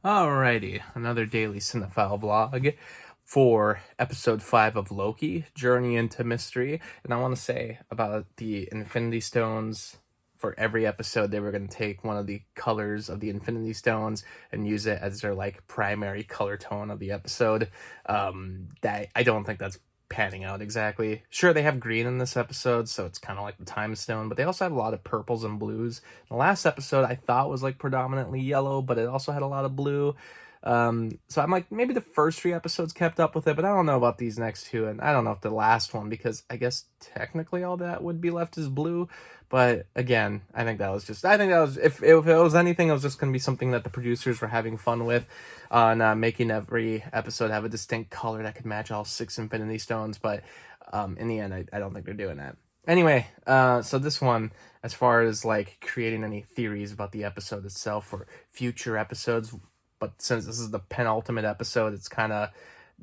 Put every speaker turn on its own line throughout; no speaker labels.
Alrighty, another daily cinephile vlog for episode 5 of Loki, Journey into Mystery. And I want to say about the Infinity Stones. For every episode, they were going to take one of the colors of the Infinity Stones and use it as their like primary color tone of the episode. That I don't think that's panning out exactly. Sure, they have green in this episode, so it's kind of like the time stone, but they also have a lot of purples and blues. The last episode I thought was like predominantly yellow, but it also had a lot of blue. So I'm like, maybe the first 3 episodes kept up with it, but I don't know about these next two, and I don't know if the last one, because I guess technically all that would be left is blue. But again, I think that was if it was anything, it was just going to be something that the producers were having fun with, on making every episode have a distinct color that could match all 6 Infinity Stones. But in the end, I don't think they're doing that. Anyway, so this one, as far as like creating any theories about the episode itself or future episodes, but since this is the penultimate episode, it's kind of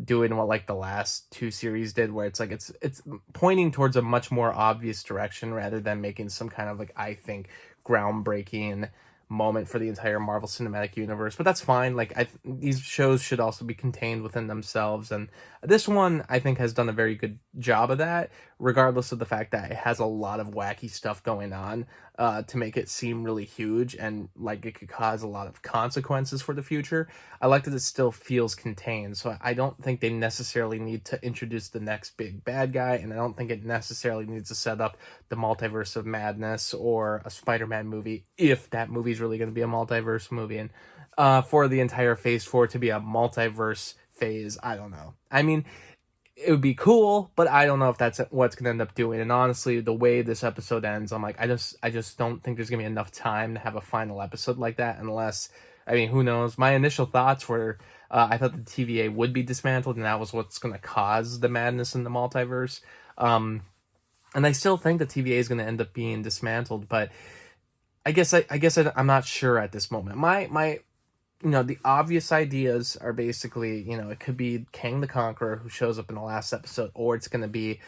doing what like the last 2 series did, where it's like it's pointing towards a much more obvious direction rather than making some kind of like, I think, groundbreaking moment for the entire Marvel Cinematic Universe. But that's fine. Like these shows should also be contained within themselves, and this one I think has done a very good job of that, regardless of the fact that it has a lot of wacky stuff going on, to make it seem really huge and like it could cause a lot of consequences for the future. I like that it still feels contained, so I don't think they necessarily need to introduce the next big bad guy, and I don't think it necessarily needs to set up the multiverse of madness or a Spider-Man movie, if that movie's really going to be a multiverse movie. And for the entire Phase 4 to be a multiverse phase, I don't know. I mean, it would be cool, but I don't know if that's what's gonna end up doing. And honestly, the way this episode ends, I'm like, I just don't think there's gonna be enough time to have a final episode like that, unless, I mean, who knows? My initial thoughts were, I thought the TVA would be dismantled, and that was what's gonna cause the madness in the multiverse. And I still think the TVA is gonna end up being dismantled, but I'm not sure at this moment. My the obvious ideas are basically, it could be Kang the Conqueror who shows up in the last episode, or it's going to be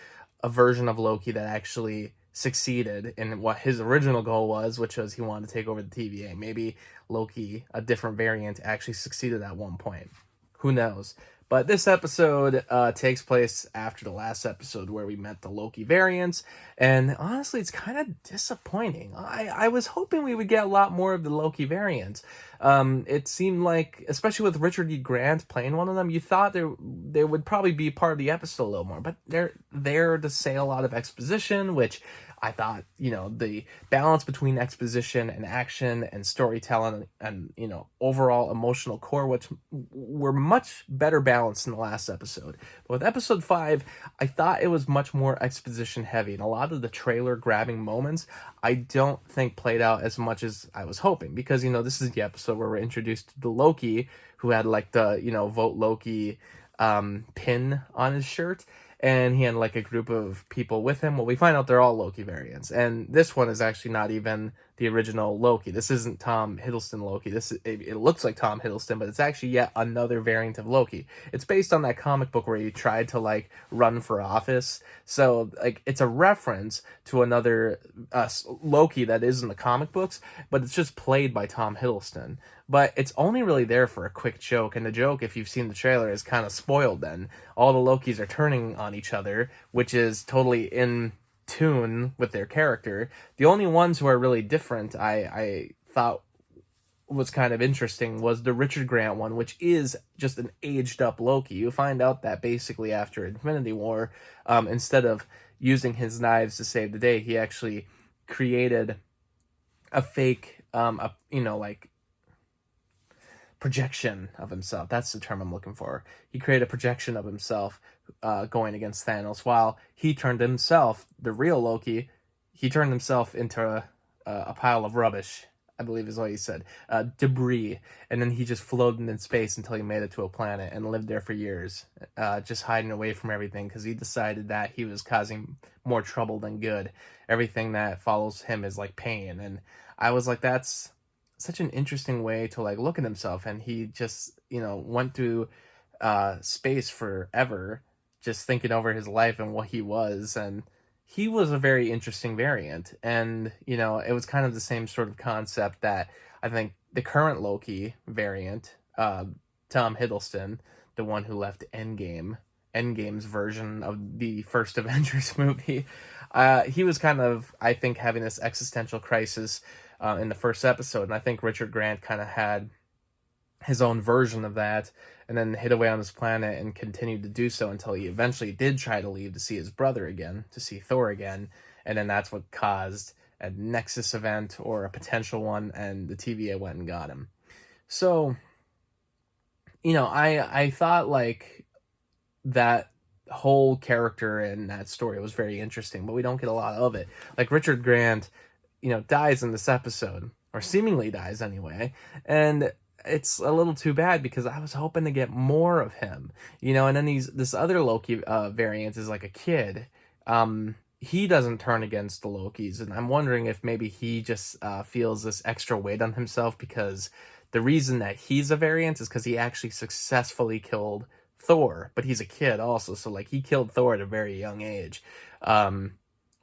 a version of Loki that actually succeeded in what his original goal was, which was he wanted to take over the TVA. Maybe Loki, a different variant, actually succeeded at one point. Who knows? But this episode takes place after the last episode where we met the Loki variants, and honestly, it's kind of disappointing. I was hoping we would get a lot more of the Loki variants. It seemed like, especially with Richard E. Grant playing one of them, you thought they would probably be part of the episode a little more, but they're there to say a lot of exposition, which I thought, the balance between exposition and action and storytelling and, overall emotional core, which were much better balanced in the last episode. But with episode 5, I thought it was much more exposition heavy, and a lot of the trailer grabbing moments I don't think played out as much as I was hoping, because, this is the episode where we're introduced to the Loki, who had like the, vote Loki pin on his shirt, and he had like a group of people with him. Well, we find out they're all Loki variants, and this one is actually not even the original Loki. This isn't Tom Hiddleston Loki. It looks like Tom Hiddleston, but it's actually yet another variant of Loki. It's based on that comic book where he tried to like run for office, so like it's a reference to another Loki that is in the comic books, but it's just played by Tom Hiddleston. But it's only really there for a quick joke, and the joke, if you've seen the trailer, is kind of spoiled. Then all the Lokis are turning on each other, which is totally in tune with their character. The only ones who are really different, I thought was kind of interesting, was the Richard Grant one, which is just an aged up Loki. You find out that basically after Infinity War, instead of using his knives to save the day, he actually created a fake, like projection of himself. That's the term I'm looking for. He created a projection of himself going against Thanos, while he turned himself, the real Loki, he turned himself into a pile of rubbish, I believe is what he said, debris, and then he just floated in space until he made it to a planet and lived there for years, just hiding away from everything because he decided that he was causing more trouble than good. Everything that follows him is like pain, and I was like, that's such an interesting way to like look at himself. And he just went through space forever just thinking over his life and what he was, and he was a very interesting variant. And it was kind of the same sort of concept that I think the current Loki variant Tom Hiddleston, the one who left Endgame's version of the first Avengers movie. He was kind of, I think, having this existential crisis in the first episode, and I think Richard Grant kind of had his own version of that, and then hid away on his planet and continued to do so until he eventually did try to leave to see his brother again, to see Thor again, and then that's what caused a Nexus event, or a potential one, and the TVA went and got him. So, I thought, like, that whole character in that story was very interesting, but we don't get a lot of it. Like, Richard Grant, dies in this episode, or seemingly dies anyway, and it's a little too bad because I was hoping to get more of him, and then this other Loki variant is like a kid. He doesn't turn against the Lokis, and I'm wondering if maybe he just feels this extra weight on himself because the reason that he's a variant is because he actually successfully killed Thor, but he's a kid also, so like he killed Thor at a very young age,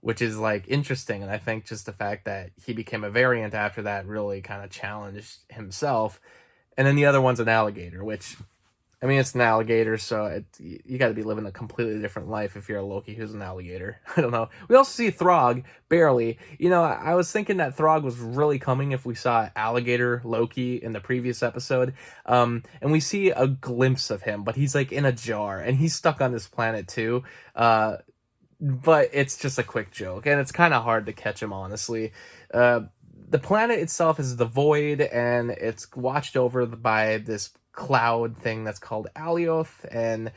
which is like interesting, and I think just the fact that he became a variant after that really kind of challenged himself. And then the other one's an alligator, which, I mean, it's an alligator, so you got to be living a completely different life if you're a Loki who's an alligator. I don't know. We also see Throg, barely. I was thinking that Throg was really coming if we saw alligator Loki in the previous episode. And we see a glimpse of him, but he's like in a jar, and he's stuck on this planet too. But it's just a quick joke, and it's kind of hard to catch him, honestly. The planet itself is the Void, and it's watched over by this cloud thing that's called Alioth, and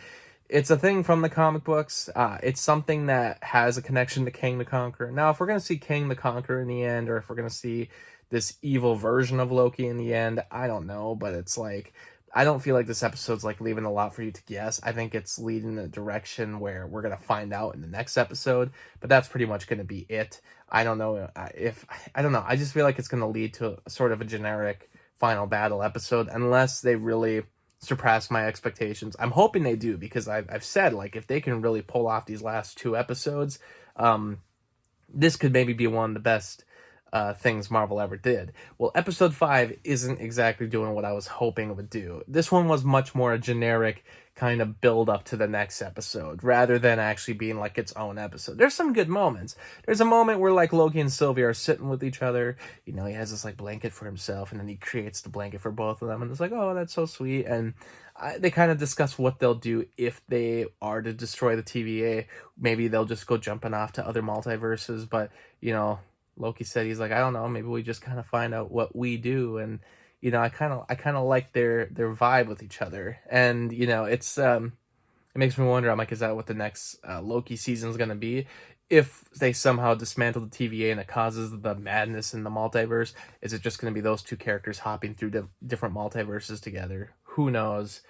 it's a thing from the comic books. It's something that has a connection to Kang the Conqueror. Now, if we're going to see Kang the Conqueror in the end, or if we're going to see this evil version of Loki in the end, I don't know, but it's like, I don't feel like this episode's like leaving a lot for you to guess. I think it's leading a direction where we're going to find out in the next episode, but that's pretty much going to be it. I don't know I don't know. I just feel like it's going to lead to sort of a generic final battle episode unless they really surpass my expectations. I'm hoping they do, because I've said, like, if they can really pull off these last two episodes, this could maybe be one of the best things Marvel ever did. Well, episode 5 isn't exactly doing what I was hoping it would do. This one was much more a generic kind of build up to the next episode, rather than actually being like its own episode. There's some good moments. There's a moment where like Loki and Sylvie are sitting with each other. He has this like blanket for himself, and then he creates the blanket for both of them, and it's like, oh, that's so sweet. And they kind of discuss what they'll do if they are to destroy the TVA. Maybe they'll just go jumping off to other multiverses, but Loki said, he's like, I don't know, maybe we just kind of find out what we do. And I kind of like their vibe with each other, and it's it makes me wonder. I'm like, is that what the next Loki season is going to be? If they somehow dismantle the TVA and it causes the madness in the multiverse, is it just going to be those two characters hopping through different multiverses together? Who knows?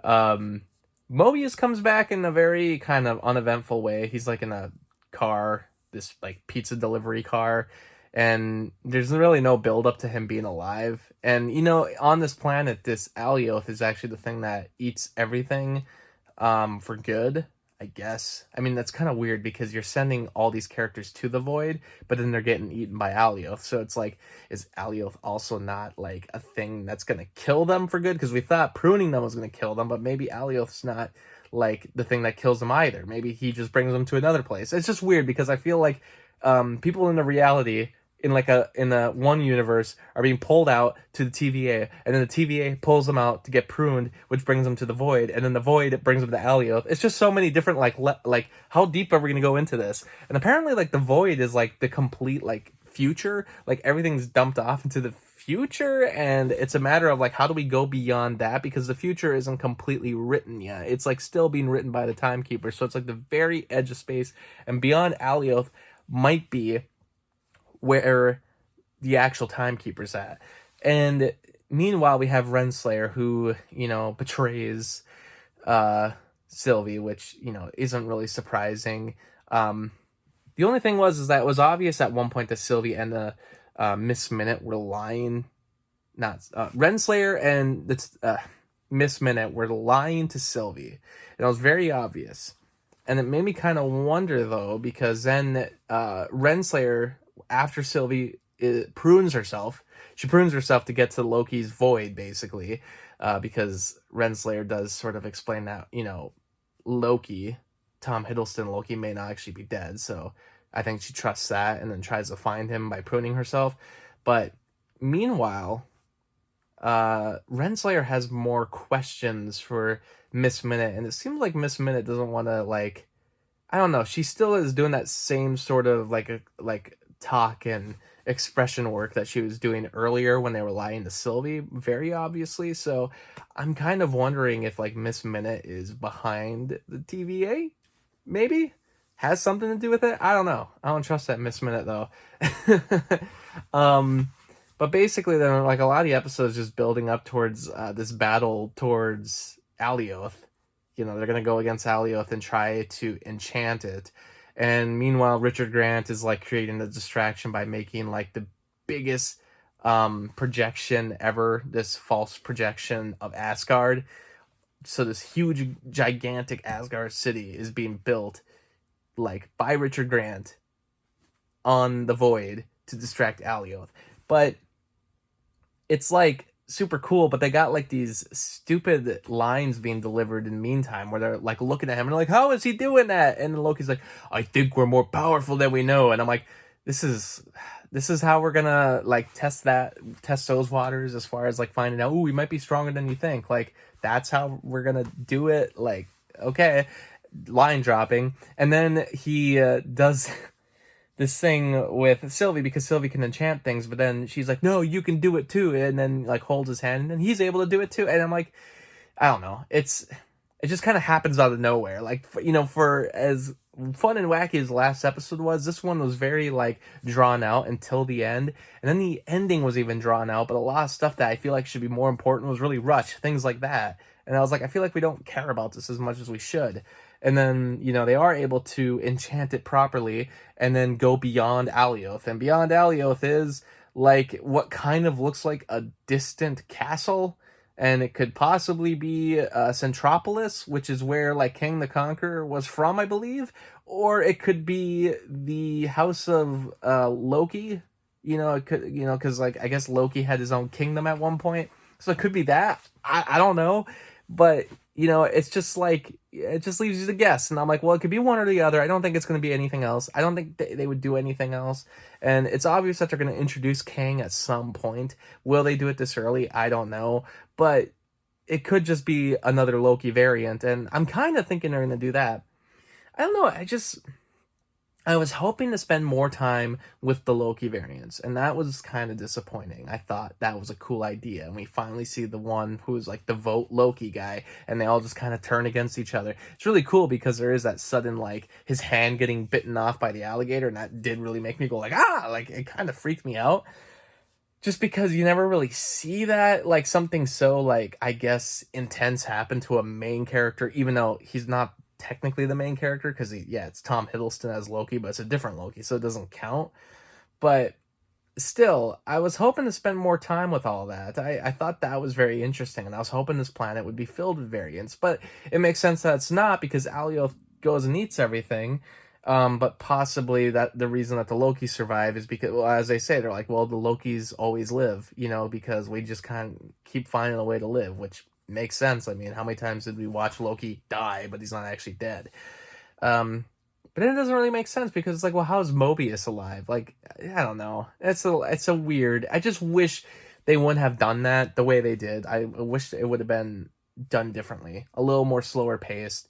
Mobius comes back in a very kind of uneventful way. He's like in a car, this like pizza delivery car, and there's really no build up to him being alive. And on this planet, this Alioth is actually the thing that eats everything for good, I guess. I mean, that's kind of weird because you're sending all these characters to the Void, but then they're getting eaten by Alioth. So it's like, is Alioth also not like a thing that's gonna kill them for good? Because we thought pruning them was gonna kill them, but maybe Alioth's not like the thing that kills them either. Maybe he just brings them to another place. It's just weird because I feel like people in the reality in a one universe are being pulled out to the TVA, and then the TVA pulls them out to get pruned, which brings them to the Void, and then the Void brings them to Alioth. It's just so many different like how deep are we gonna go into this? And apparently like the Void is like the complete like future, like everything's dumped off into the future, and it's a matter of like, how do we go beyond that, because the future isn't completely written yet. It's like still being written by the timekeeper, so it's like the very edge of space, and beyond Alioth might be where the actual timekeeper's at. And meanwhile, we have Renslayer, who betrays Sylvie, which isn't really surprising. The only thing is that it was obvious at one point that Sylvie and Miss Minute were lying. Not Renslayer and Miss Minute were lying to Sylvie, and it was very obvious. And it made me kind of wonder, though, because then Renslayer, after Sylvie prunes herself, She prunes herself to get to Loki's void, basically, because Renslayer does sort of explain that, Loki, Tom Hiddleston Loki, may not actually be dead. So I think she trusts that and then tries to find him by pruning herself. But meanwhile, Renslayer has more questions for Miss Minute, and it seems like Miss Minute doesn't want to, like, I don't know. She still is doing that same sort of like talk and expression work that she was doing earlier when they were lying to Sylvie, very obviously. So I'm kind of wondering if like Miss Minute is behind the TVA, maybe has something to do with it. I don't know. I don't trust that Miss Minute though. But basically, then like a lot of the episodes just building up towards this battle towards Alioth. They're going to go against Alioth and try to enchant it. And meanwhile, Richard Grant is like creating a distraction by making like the biggest projection ever, this false projection of Asgard. So this huge, gigantic Asgard city is being built like by Richard Grant on the Void to distract Alioth. But it's like super cool, but they got like these stupid lines being delivered in the meantime where they're like looking at him and they're like, how is he doing that? And Loki's like, I think we're more powerful than we know. And I'm like, this is how we're gonna like test those waters as far as like finding out, we might be stronger than you think. Like, that's how we're gonna do it. Like, okay, line dropping. And then he does this thing with Sylvie because Sylvie can enchant things, but then she's like, no, you can do it too. And then like holds his hand and then he's able to do it too. And I'm like, I don't know. It just kind of happens out of nowhere. Like, for as fun and wacky as the last episode was, this one was very like drawn out until the end. And then the ending was even drawn out, but a lot of stuff that I feel like should be more important was really rushed, things like that. And I was like, I feel like we don't care about this as much as we should. And then, they are able to enchant it properly and then go beyond Alioth. And beyond Alioth is like what kind of looks like a distant castle. And it could possibly be Centropolis, which is where like King the Conqueror was from, I believe. Or it could be the house of Loki. It could, because like I guess Loki had his own kingdom at one point. So it could be that. I don't know. But it's just like, it just leaves you to guess. And I'm like, well, it could be one or the other. I don't think it's going to be anything else. I don't think they would do anything else. And it's obvious that they're going to introduce Kang at some point. Will they do it this early? I don't know. But it could just be another Loki variant. And I'm kind of thinking they're going to do that. I don't know. I was hoping to spend more time with the Loki variants, and that was kind of disappointing. I thought that was a cool idea, and we finally see the one who's like the vote Loki guy, and they all just kind of turn against each other. It's really cool because there is that sudden, like, his hand getting bitten off by the alligator, and that did really make me go like, like, it kind of freaked me out. Just because you never really see that, like, something so, like, I guess, intense happen to a main character, even though he's not technically the main character, because it's Tom Hiddleston as Loki, but it's a different Loki, so it doesn't count. But still, I was hoping to spend more time with all that. I thought that was very interesting, and I was hoping this planet would be filled with variants, but it makes sense that it's not, because Alioth goes and eats everything. But possibly that the reason that the Lokis survive is because, well, as they say, they're like, well, the Lokis always live, because we just kind of keep finding a way to live, which makes sense. I mean, how many times did we watch Loki die, but he's not actually dead? But it doesn't really make sense because it's like, well, how's Mobius alive? Like, I don't know. It's a weird. I just wish they wouldn't have done that the way they did. I wish it would have been done differently, a little more slower paced,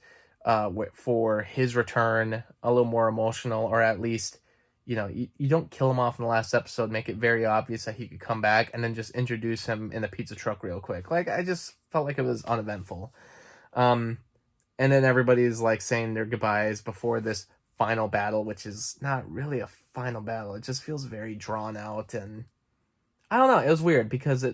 for his return, a little more emotional, or at least, you don't kill him off in the last episode, make it very obvious that he could come back, and then just introduce him in the pizza truck real quick. Like, I just felt like it was uneventful. And then everybody's like saying their goodbyes before this final battle, which is not really a final battle. It just feels very drawn out, and I don't know. It was weird because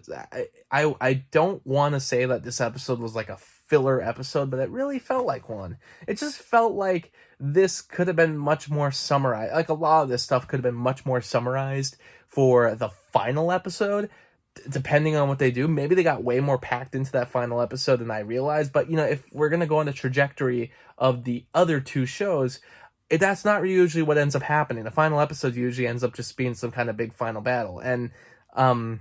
I don't want to say that this episode was like a filler episode, but it really felt like one. It just felt like this could have been much more summarized. Like, a lot of this stuff could have been much more summarized for the final episode, depending on what they do. Maybe they got way more packed into that final episode than I realized. But, if we're going to go on the trajectory of the other two shows, that's not usually what ends up happening. The final episode usually ends up just being some kind of big final battle. And Now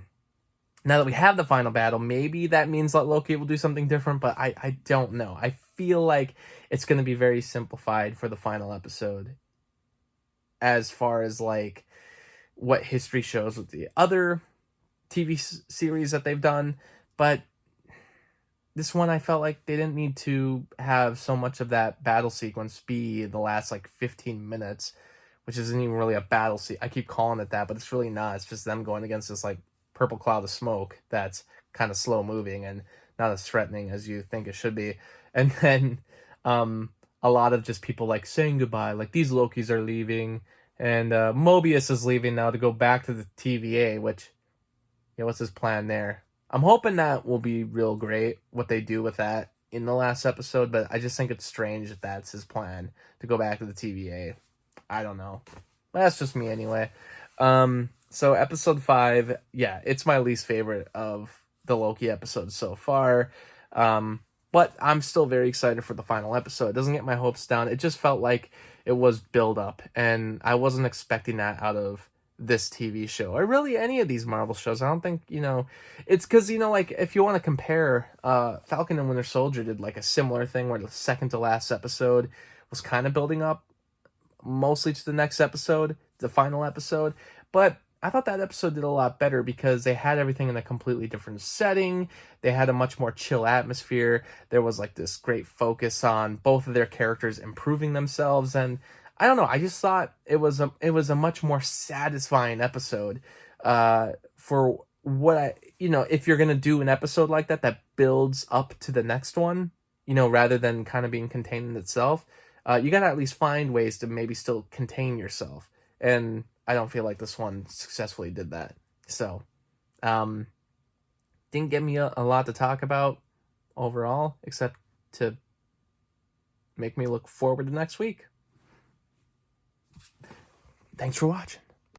that we have the final battle, maybe that means that Loki will do something different, but I don't know. I feel like it's going to be very simplified for the final episode as far as like what history shows with the other TV series that they've done, but this one I felt like they didn't need to have so much of that battle sequence be the last like 15 minutes, which isn't even really a battle I keep calling it that, but it's really not. It's just them going against this like purple cloud of smoke that's kind of slow moving and not as threatening as you think it should be. And then a lot of just people like saying goodbye, like these Lokis are leaving, and Mobius is leaving now to go back to the TVA, which, yeah, what's his plan there? I'm hoping that will be real great, what they do with that in the last episode, but I just think it's strange that that's his plan, to go back to the TVA. I don't know. That's just me anyway. So episode 5, yeah, it's my least favorite of the Loki episodes so far. But I'm still very excited for the final episode. It doesn't get my hopes down. It just felt like it was build up, and I wasn't expecting that out of this TV show, or really any of these Marvel shows. I don't think, it's because, like, if you want to compare, Falcon and Winter Soldier did like a similar thing where the second to last episode was kind of building up mostly to the next episode, the final episode. But I thought that episode did a lot better because they had everything in a completely different setting. They had a much more chill atmosphere. There was like this great focus on both of their characters improving themselves, and I don't know. I just thought it was a much more satisfying episode. For what if you're gonna do an episode like that that builds up to the next one, rather than kind of being contained in itself, you gotta at least find ways to maybe still contain yourself. And I don't feel like this one successfully did that. So, didn't give me a lot to talk about overall, except to make me look forward to next week. Thanks for watching.